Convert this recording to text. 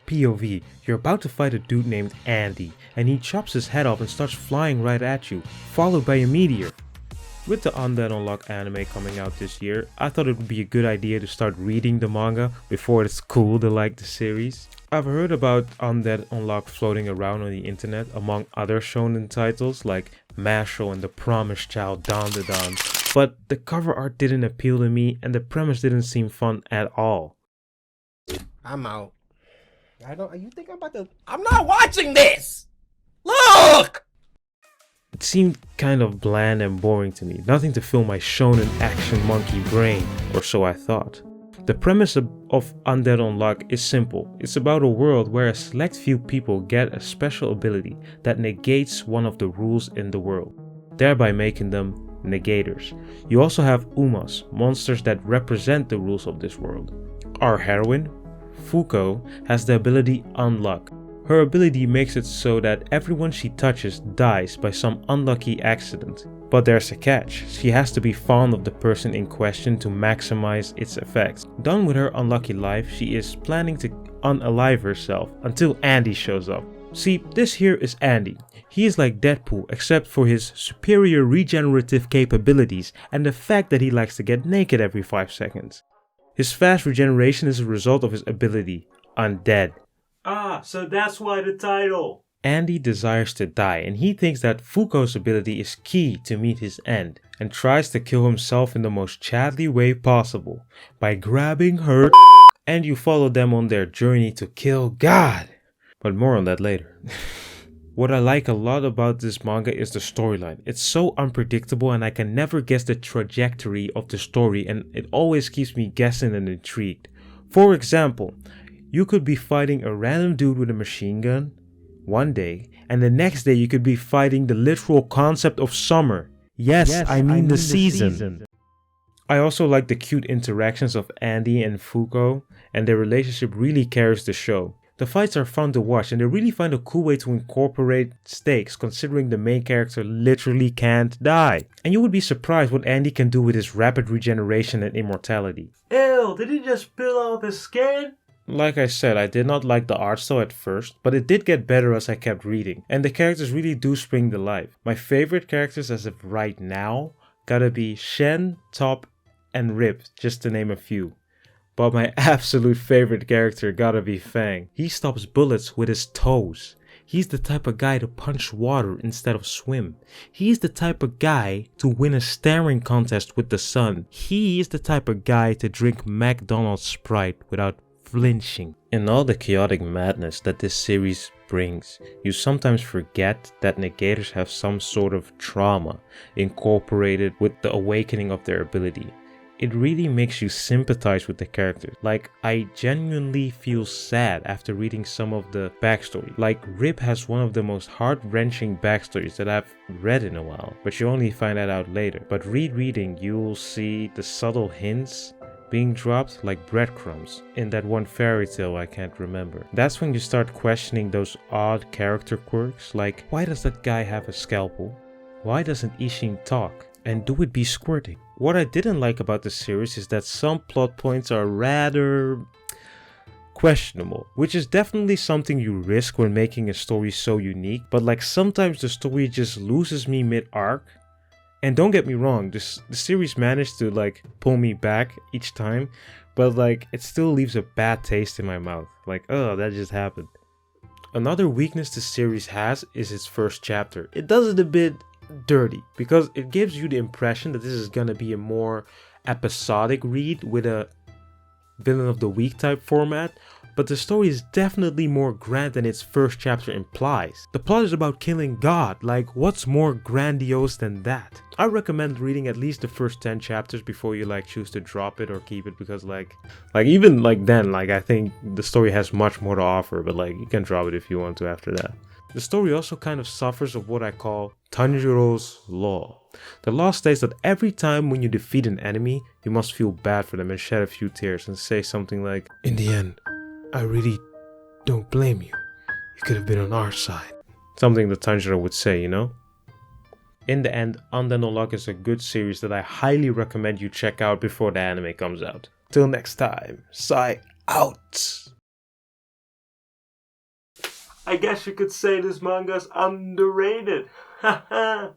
POV, you're about to fight a dude named Andy, and he chops his head off and starts flying right at you, followed by a meteor. With the Undead Unluck anime coming out this year, I thought it would be a good idea to start reading the manga before it's cool to like the series. I've heard about Undead Unluck floating around on the internet among other shonen titles like Mashle and The Promised Child Dandadan, but the cover art didn't appeal to me and the premise didn't seem fun at all. I'm out. You think I'm not watching this! Look! It seemed kind of bland and boring to me, nothing to fill my shonen action monkey brain, or so I thought. The premise of Undead Unluck is simple. It's about a world where a select few people get a special ability that negates one of the rules in the world, thereby making them negators. You also have Umas, monsters that represent the rules of this world. Our heroine, Fuko, has the ability Unluck. Her ability makes it so that everyone she touches dies by some unlucky accident. But there's a catch, she has to be fond of the person in question to maximize its effects. Done with her unlucky life, she is planning to unalive herself until Andy shows up. See, this here is Andy. He is like Deadpool except for his superior regenerative capabilities and the fact that he likes to get naked every 5 seconds. His fast regeneration is a result of his ability, Undead. Ah, so that's why the title. Andy desires to die and he thinks that Fuko's ability is key to meet his end and tries to kill himself in the most Chadly way possible by grabbing her and you follow them on their journey to kill God. But more on that later. What I like a lot about this manga is the storyline. It's so unpredictable and I can never guess the trajectory of the story and it always keeps me guessing and intrigued. For example, you could be fighting a random dude with a machine gun one day and the next day you could be fighting the literal concept of summer. Yes, I mean the season. I also like the cute interactions of Andy and Fuko and their relationship really carries the show. The fights are fun to watch and they really find a cool way to incorporate stakes considering the main character literally can't die. And you would be surprised what Andy can do with his rapid regeneration and immortality. Ew, did he just peel off his skin? Like I said, I did not like the art style at first, but it did get better as I kept reading, and the characters really do spring to life. My favorite characters as of right now gotta be Shen, Top, and Rip, just to name a few. But my absolute favorite character gotta be Fang. He stops bullets with his toes. He's the type of guy to punch water instead of swim. He's the type of guy to win a staring contest with the sun. He is the type of guy to drink McDonald's Sprite without flinching. In all the chaotic madness that this series brings, you sometimes forget that negators have some sort of trauma incorporated with the awakening of their ability. It really makes you sympathize with the characters. Like, I genuinely feel sad after reading some of the backstory. Like, Rip has one of the most heart-wrenching backstories that I've read in a while, but you only find that out later. But rereading, you'll see the subtle hints being dropped like breadcrumbs in that one fairy tale I can't remember. That's when you start questioning those odd character quirks, like why does that guy have a scalpel? Why doesn't Ishin talk? And do it be squirting? What I didn't like about the series is that some plot points are rather questionable, which is definitely something you risk when making a story so unique, but like sometimes the story just loses me mid-arc. And don't get me wrong, the series managed to like pull me back each time, but like it still leaves a bad taste in my mouth. Like, oh, that just happened. Another weakness the series has is its first chapter. It does it a bit dirty because it gives you the impression that this is gonna be a more episodic read with a villain of the week type format, but the story is definitely more grand than its first chapter implies. The plot is about killing God, like what's more grandiose than that? I recommend reading at least the first 10 chapters before you like choose to drop it or keep it, because like even like then, like I think the story has much more to offer, but like you can drop it if you want to after that. The story also kind of suffers of what I call Tanjiro's law. The law states that every time when you defeat an enemy, you must feel bad for them and shed a few tears and say something like, "In the end, I really don't blame you. You could have been on our side." Something that Tanjiro would say, you know? In the end, Undead Unluck is a good series that I highly recommend you check out before the anime comes out. Till next time, Sai out! I guess you could say this manga's underrated. Haha.